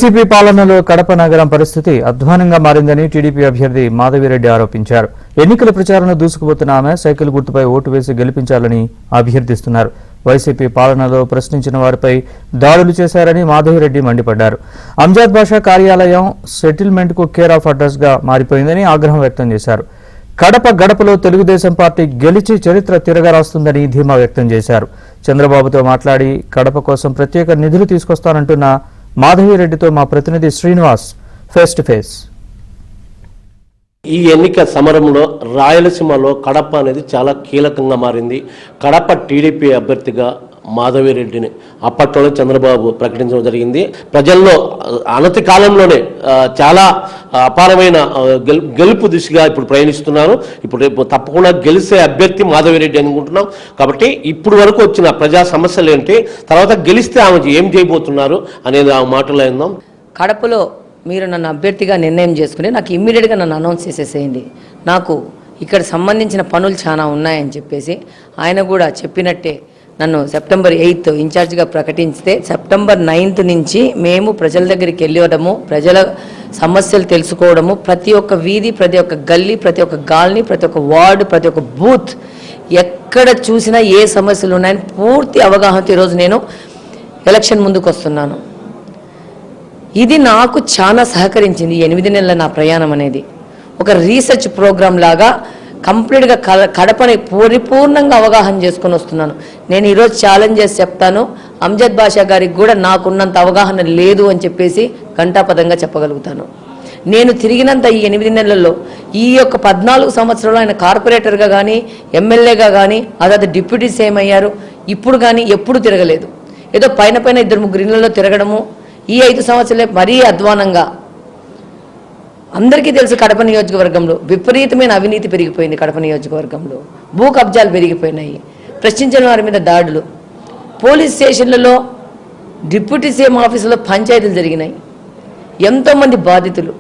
YCP పాలనలో కడప నగరం పరిస్థితి అధ్వానంగా మారిందని టీడీపీ అభ్యర్థి మాధవిరెడ్డి ఆరోపించారు. ఎన్నికల ప్రచారంలో దూసుకుపోతున్న ఆమె సైకిల్ గుర్తుపై ఓటు వేసి గెలిపించాలని అభ్యర్థిస్తున్నారు. వైసీపీ పాలనలో ప్రశ్నించిన వారిపై దాడులు చేశారని మాధవిరెడ్డి మండిపడ్డారు. అంజాద్ బాషా కార్యాలయం సెటిల్మెంట్కు కేర్ ఆఫ్ అడ్రస్ గా మారిపోయిందని ఆగ్రహం వ్యక్తం చేశారు. కడప గడపలో తెలుగుదేశం పార్టీ గెలిచి చరిత్ర తిరగరాస్తుందని ధీమా వ్యక్తం చేశారు. చంద్రబాబుతో మాట్లాడి కడప కోసం ప్రత్యేక నిధులు తీసుకొస్తానంటున్న మాధవిరెడ్డితో మా ప్రతినిధి శ్రీనివాస్ ఫేస్ టు ఫేస్. ఈ ఎన్నిక సమరంలో రాయలసీమలో కడప అనేది చాలా కీలకంగా మారింది. కడప టీడీపీ అభ్యర్థిగా మాధవిరెడ్డిని అప్పట్లోనే చంద్రబాబు ప్రకటించడం జరిగింది. ప్రజల్లో అనతి కాలంలోనే చాలా అపారమైన గెలుపు దిశగా ఇప్పుడు ప్రయాణిస్తున్నారు. ఇప్పుడు తప్పకుండా గెలిచే అభ్యర్థి మాధవిరెడ్డి అనుకుంటున్నాం. కాబట్టి ఇప్పుడు వరకు వచ్చిన ప్రజా సమస్యలు ఏంటి, తర్వాత గెలిస్తే ఆమె ఏం చేయబోతున్నారు అనేది ఆ మాటలో విందాం. కడపలో మీరు నన్ను అభ్యర్థిగా నిర్ణయం చేసుకుని నాకు ఇమ్మీడియట్గా నన్ను అనౌన్స్ చేసేసేయండి. నాకు ఇక్కడ సంబంధించిన పనులు చాలా ఉన్నాయని చెప్పేసి ఆయన కూడా చెప్పినట్టే నన్ను సెప్టెంబర్ 8 ఇన్ఛార్జిగా ప్రకటించితే సెప్టెంబర్ 9 నుంచి మేము ప్రజల దగ్గరికి వెళ్ళడము, ప్రజల సమస్యలు తెలుసుకోవడము, ప్రతి ఒక్క వీధి, ప్రతి ఒక్క గల్లీ, ప్రతి ఒక్క గాల్ని, ప్రతి ఒక్క వార్డు, ప్రతి ఒక్క బూత్ ఎక్కడ చూసినా ఏ సమస్యలు ఉన్నాయని పూర్తి అవగాహనతో ఈరోజు నేను ఎలక్షన్ ముందుకు వస్తున్నాను. ఇది నాకు చాలా సహకరించింది. 8 నెలల నా ప్రయాణం అనేది ఒక రీసెర్చ్ ప్రోగ్రాం లాగా కంప్లీట్గా కడపని పరిపూర్ణంగా అవగాహన చేసుకుని వస్తున్నాను. నేను ఈరోజు ఛాలెంజ్ చేసి చెప్తాను, అంజద్ బాషా గారికి కూడా నాకున్నంత అవగాహన లేదు అని చెప్పేసి ఘంటాపదంగా చెప్పగలుగుతాను. నేను తిరిగినంత ఈ 8 నెలల్లో ఈ యొక్క 14 సంవత్సరాలు ఆయన కార్పొరేటర్గా కానీ, ఎమ్మెల్యేగా కానీ, అదే డిప్యూటీ సీఎం అయ్యారు. ఇప్పుడు కానీ ఎప్పుడు తిరగలేదు. ఏదో పైన 2-3 ఇళ్లలో తిరగడము. ఈ 5 సంవత్సరాలే మరీ అధ్వానంగా. అందరికీ తెలుసు కడప నియోజకవర్గంలో విపరీతమైన అవినీతి పెరిగిపోయింది. కడప నియోజకవర్గంలో భూ కబ్జాలు పెరిగిపోయినాయి. ప్రశ్నించిన వారి మీద దాడులు, పోలీస్ స్టేషన్లలో, డిప్యూటీ సీఎం ఆఫీసులో పంచాయతీలు జరిగినాయి. ఎంతోమంది బాధితులు.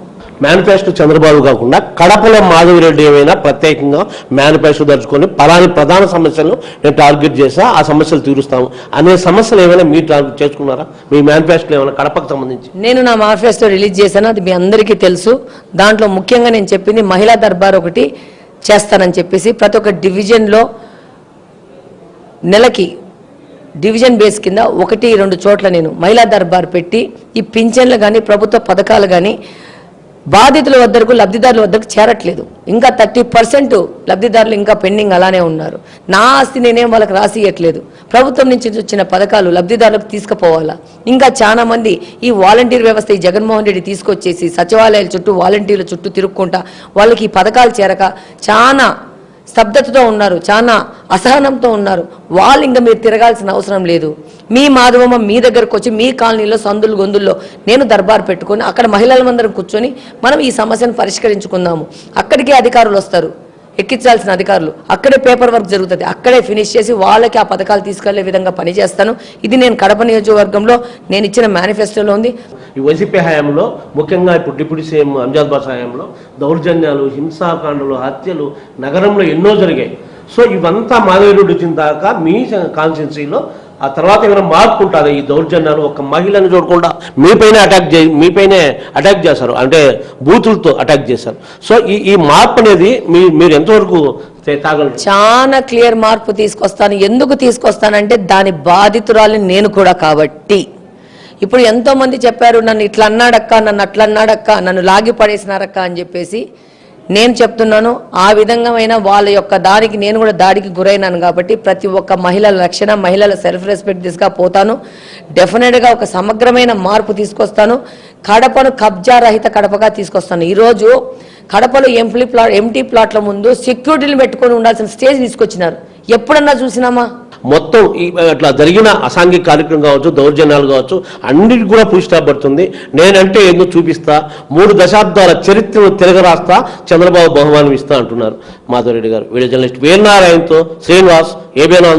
మేనిఫెస్టో చంద్రబాబు కాకుండా కడపలో మాధవిరెడ్డి ఏమైనా ప్రత్యేకంగా మేనిఫెస్టో దర్చుకొని ప్రధాన సమస్యలను నేను టార్గెట్ చేసా, ఆ సమస్యలు తీరుస్తాము అనే సమస్యలు ఏమైనా మీరు టార్గెట్ చేసుకున్నారా? మీ మేనిఫెస్టో ఏమైనా కడపకు సంబంధించి? నేను నా మేనిఫెస్టో రిలీజ్ చేశాను, అది మీ అందరికీ తెలుసు. దాంట్లో ముఖ్యంగా నేను చెప్పింది మహిళా దర్బార్ ఒకటి చేస్తానని చెప్పేసి ప్రతి ఒక్క డివిజన్లో నెలకి డివిజన్ బేస్ కింద 1-2 చోట్ల నేను మహిళా దర్బార్ పెట్టి ఈ పింఛన్లు కానీ, ప్రభుత్వ పథకాలు కానీ బాధితుల వద్దకు, లబ్ధిదారుల వద్దకు చేరట్లేదు. ఇంకా 30% లబ్ధిదారులు ఇంకా పెండింగ్ అలానే ఉన్నారు. నా ఆస్తి నేనేం వాళ్ళకి రాసి ఇవ్వట్లేదు. ప్రభుత్వం నుంచి వచ్చిన పథకాలు లబ్ధిదారులకు తీసుకుపోవాలా. ఇంకా చాలా మంది ఈ వాలంటీర్ వ్యవస్థ ఈ జగన్మోహన్ రెడ్డి తీసుకొచ్చేసి సచివాలయాల చుట్టూ, వాలంటీర్ల చుట్టూ తిరుక్కుంటా వాళ్ళకి ఈ పథకాలు చేరక చాలా స్తబ్దతతో ఉన్నారు, చాలా అసహనంతో ఉన్నారు. వాళ్ళు ఇంకా మీరు తిరగాల్సిన అవసరం లేదు. మీ మాధవమ్మ మీ దగ్గరకు వచ్చి మీ కాలనీలో సందులు గొందుల్లో నేను దర్బార్ పెట్టుకొని అక్కడ మహిళలందరం కూర్చొని మనం ఈ సమస్యను పరిష్కరించుకుందాము. అక్కడికే అధికారులు వస్తారు, ఎక్కించాల్సిన అధికారులు, అక్కడే పేపర్ వర్క్ జరుగుతుంది, అక్కడే ఫినిష్ చేసి వాళ్ళకి ఆ పథకాలు తీసుకెళ్లే విధంగా పనిచేస్తాను. ఇది నేను కడప నియోజకవర్గంలో నేను ఇచ్చిన మేనిఫెస్టోలో ఉంది. ఈ వైసీపీ హయాంలో ముఖ్యంగా ఇప్పుడు డిప్యూటీ సీఎం అంజాద్ బాషా హయాంలో దౌర్జన్యాలు, హింసాకాండలు, హత్యలు నగరంలో ఎన్నో జరిగాయి. సో ఇవంతా మాధవిరెడ్డి వచ్చిన దాకా మీ కాన్స్టిట్యున్సీలో ఆ తర్వాత ఏమైనా మార్పు ఉంటుంది? ఈ దౌర్జన్యాలు ఒక మహిళను చూడకుండా మీపైనే అటాక్ చేశారు, అంటే బూతులతో అటాక్ చేశారు. సో ఈ మార్పు అనేది మీరు ఎంతవరకు తాగలరు? చాలా క్లియర్ మార్పు తీసుకొస్తాను. ఎందుకు తీసుకొస్తానంటే దాని బాధితురాలిని నేను కూడా కాబట్టి. ఇప్పుడు ఎంతో మంది చెప్పారు నన్ను ఇట్లా అన్నాడక్క, నన్ను అట్లా అన్నాడక్క, నన్ను లాగి పడేసినారక్క అని చెప్పేసి. నేను చెప్తున్నాను, ఆ విధంగా వాళ్ళ యొక్క దానికి నేను కూడా దాడికి గురైనాను కాబట్టి ప్రతి ఒక్క మహిళల రక్షణ, మహిళల సెల్ఫ్ రెస్పెక్ట్ దిశగా పోతాను. డెఫినెట్గా ఒక సమగ్రమైన మార్పు తీసుకొస్తాను. కడపను కబ్జా రహిత కడపగా తీసుకొస్తాను. ఈరోజు కడపలో ఎంటీ ప్లాట్ల ముందు సెక్యూరిటీలు పెట్టుకొని ఉండాల్సిన స్టేజ్ తీసుకొచ్చినారు. ఎప్పుడన్నా చూసినామా? మొత్తం అట్లా జరిగిన అసాంఘిక కార్యక్రమం కావచ్చు, దౌర్జన్యాలు కావచ్చు, అన్నిటికి కూడా పుష్టిపడుతుంది. నేనంటే ఎందుకు చూపిస్తా, 3 దశాబ్దాల చరిత్రను తిరగరాస్తా, చంద్రబాబు బహుమానం ఇస్తా అంటున్నారు మాధవిరెడ్డి గారు. వీడియో జర్నలిస్ట్ వీరనారాయణతో శ్రీనివాస్, ఏబిఎన్.